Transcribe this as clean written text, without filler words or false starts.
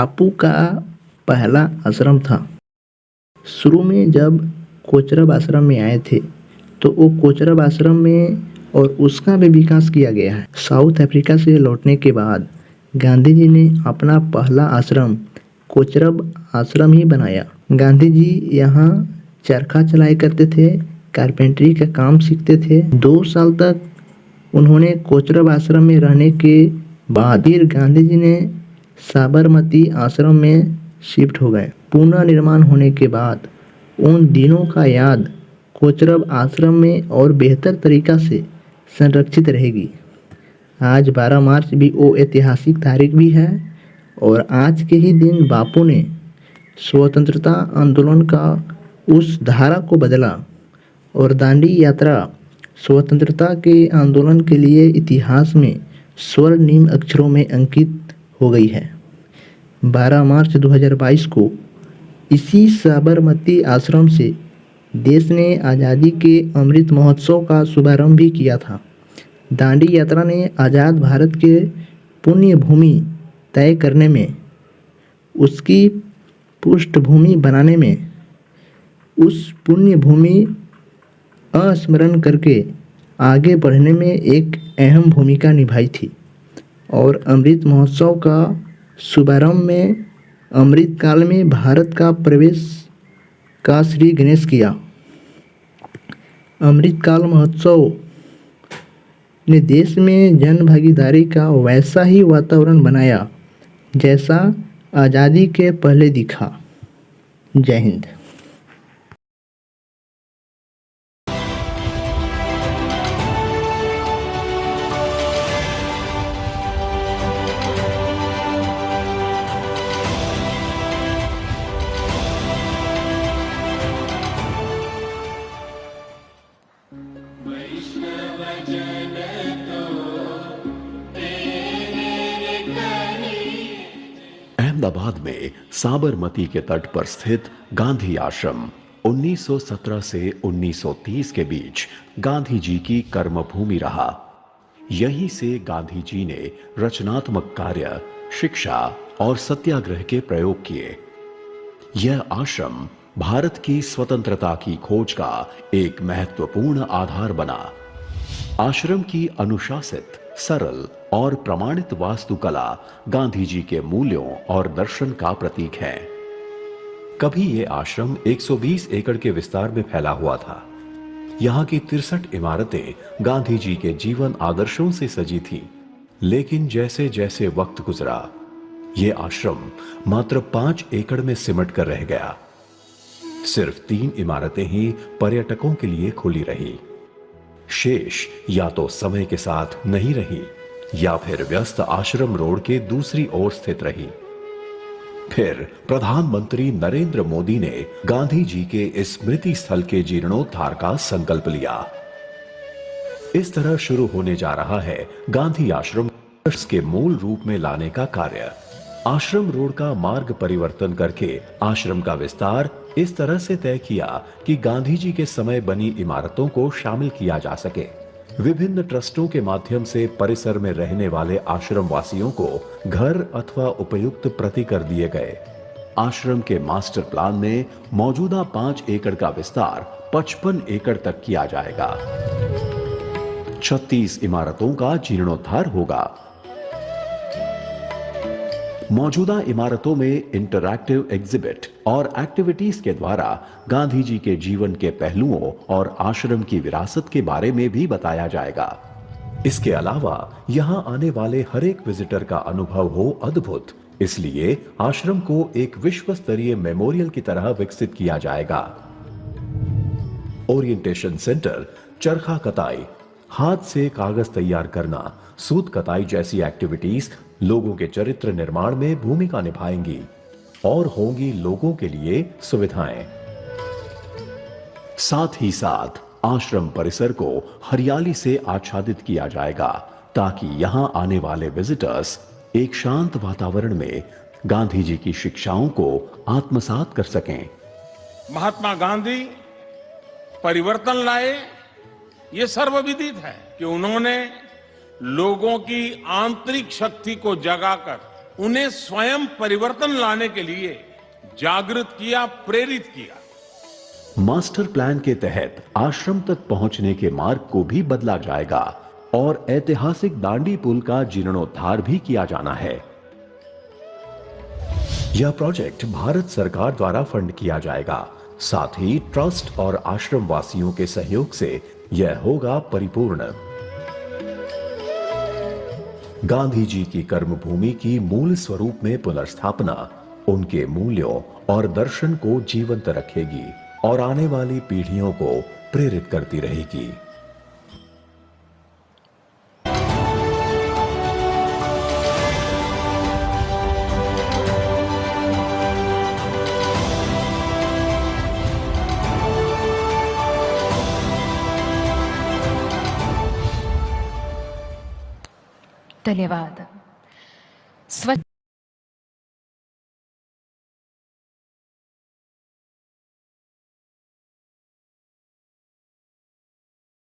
बापू का पहला आश्रम था। शुरू में जब कोचरब आश्रम में आए थे तो वो कोचरब आश्रम में और उसका भी विकास किया गया है। साउथ अफ्रीका से लौटने के बाद गांधी जी ने अपना पहला आश्रम कोचरब आश्रम ही बनाया। गांधी जी यहाँ चरखा चलाया करते थे, कारपेंटरी का काम सीखते थे। 2 साल तक उन्होंने कोचरब आश्रम में रहने के बाद फिर गांधी जी ने साबरमती आश्रम में शिफ्ट हो गए। पुनर्निर्माण होने के बाद उन दिनों का याद कोचरब आश्रम में और बेहतर तरीका से संरक्षित रहेगी। आज 12 मार्च भी वो ऐतिहासिक तारीख भी है और आज के ही दिन बापू ने स्वतंत्रता आंदोलन का उस धारा को बदला और दांडी यात्रा स्वतंत्रता के आंदोलन के लिए इतिहास में स्वर्णिम अक्षरों में अंकित हो गई है। 12 मार्च 2022 को इसी साबरमती आश्रम से देश ने आज़ादी के अमृत महोत्सव का शुभारंभ भी किया था। दांडी यात्रा ने आज़ाद भारत के पुण्य भूमि तय करने में, उसकी पृष्ठभूमि बनाने में, उस पुण्य भूमि अस्मरण करके आगे बढ़ने में एक अहम भूमिका निभाई थी और अमृत महोत्सव का शुभारंभ में अमृत काल में भारत का प्रवेश का श्री गणेश किया। अमृत काल महोत्सव ने देश में जन भागीदारी का वैसा ही वातावरण बनाया जैसा आज़ादी के पहले दिखा। जय हिंद। अहमदाबाद में साबरमती के तट पर स्थित गांधी आश्रम 1917 से 1930 के बीच गांधी जी की कर्मभूमि रहा। यहीं से गांधी जी ने रचनात्मक कार्य, शिक्षा और सत्याग्रह के प्रयोग किए। यह आश्रम भारत की स्वतंत्रता की खोज का एक महत्वपूर्ण आधार बना। आश्रम की अनुशासित, सरल और प्रमाणित वास्तुकला गांधी जी के मूल्यों और दर्शन का प्रतीक है। कभी यह आश्रम 120 एकड़ के विस्तार में फैला हुआ था। यहाँ की 63 इमारतें गांधी जी के जीवन आदर्शों से सजी थीं। लेकिन जैसे जैसे वक्त गुजरा, यह आश्रम मात्र 5 एकड़ में सिमट कर रह गया। सिर्फ 3 इमारतें ही पर्यटकों के लिए खुली रही। शेष या तो समय के साथ नहीं रही या फिर व्यस्त आश्रम रोड के दूसरी ओर स्थित रही। फिर प्रधानमंत्री नरेंद्र मोदी ने गांधी जी के इस स्मृति स्थल के जीर्णोद्धार का संकल्प लिया। इस तरह शुरू होने जा रहा है गांधी आश्रम के मूल रूप में लाने का कार्य। आश्रम रोड का मार्ग परिवर्तन करके आश्रम का विस्तार इस तरह से तय किया कि गांधी जी के समय बनी इमारतों को शामिल किया जा सके। विभिन्न ट्रस्टों के माध्यम से परिसर में रहने वाले आश्रम वासियों को घर अथवा उपयुक्त प्रति कर दिए गए। आश्रम के मास्टर प्लान में मौजूदा 5 एकड़ का विस्तार 55 एकड़ तक किया जाएगा। 36 इमारतों का जीर्णोद्धार होगा। मौजूदा इमारतों में इंटरैक्टिव एग्जिबिट और एक्टिविटीज के द्वारा गांधी जी के जीवन के पहलुओं और आश्रम की विरासत के बारे में भी बताया जाएगा। इसके अलावा यहां आने वाले हर एक विजिटर का अनुभव हो अद्भुत, इसलिए आश्रम को एक विश्व स्तरीय मेमोरियल की तरह विकसित किया जाएगा। ओरिएंटेशन सेंटर, चरखा कताई, हाथ से कागज तैयार करना, सूत कताई जैसी एक्टिविटीज लोगों के चरित्र निर्माण में भूमिका निभाएंगी और होंगी लोगों के लिए सुविधाएं। साथ ही साथ आश्रम परिसर को हरियाली से आच्छादित किया जाएगा ताकि यहां आने वाले विजिटर्स एक शांत वातावरण में गांधी जी की शिक्षाओं को आत्मसात कर सकें। महात्मा गांधी परिवर्तन लाए, ये सर्वविदित है कि उन्होंने लोगों की आंतरिक शक्ति को जगाकर उन्हें स्वयं परिवर्तन लाने के लिए जागृत किया, प्रेरित किया। मास्टर प्लान के तहत आश्रम तक पहुंचने के मार्ग को भी बदला जाएगा और ऐतिहासिक दांडी पुल का जीर्णोद्धार भी किया जाना है। यह प्रोजेक्ट भारत सरकार द्वारा फंड किया जाएगा। साथ ही ट्रस्ट और आश्रम वासियों के सहयोग से यह होगा परिपूर्ण। गांधी जी की कर्मभूमि की मूल स्वरूप में पुनर्स्थापना उनके मूल्यों और दर्शन को जीवंत रखेगी और आने वाली पीढ़ियों को प्रेरित करती रहेगी। धन्यवाद।